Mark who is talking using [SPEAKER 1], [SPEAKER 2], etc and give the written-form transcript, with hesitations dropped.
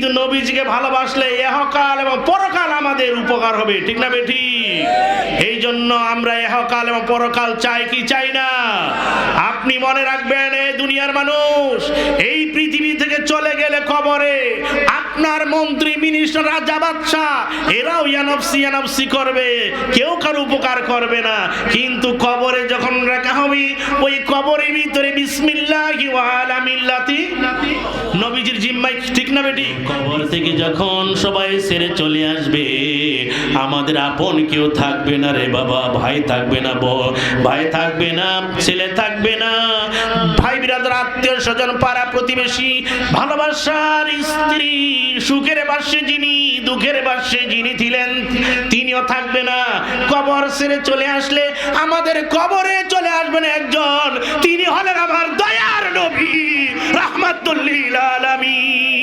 [SPEAKER 1] কিন্তু নবীজিকে ভালোবাসলে ইহকাল এবং পরকাল আমাদের উপকার হবে, ঠিক না বেঠিক? এই জন্য আমরা ইহকাল এবং পরকাল চাই কি চাই না? আপনি মনে রাখবেন, এই দুনিয়ার মানুষ এই পৃথিবী থেকে চলে গেলে কবরে আপনার মন্ত্রী, মিনিস্টার, রাজা, বাদশা এরাও ইয়ানফসি করবে, কেউ কারো উপকার করবে না। কিন্তু কবরে যখন রাখা হবে, ওই কবরের ভিতরে বিসমিল্লাহি ওয়া আলা মিল্লাতি নবীজির জিম্মায়, ঠিক না বেটি? কবর থেকে যখন সবাই ছেড়ে চলে আসবে, আমাদের আপন কেউ থাকবে না রে বাবা। ভাই থাকবে না, ভাই থাকবে না, ছেলে থাকবে না, ভাই বিরাদর, আত্মীয় স্বজন, পাড়া প্রতিবেশী, ভালোবাসার স্ত্রী, সুখের বাসে যিনি, দুঃখের বাসে যিনি ছিলেন তিনিও থাকবে না। কবর ছেড়ে চলে আসলে আমাদের কবরে চলে আসবেন একজন, তিনি হলেন আমার দয়ার নবী রাহমাতুল লিল আলামিন।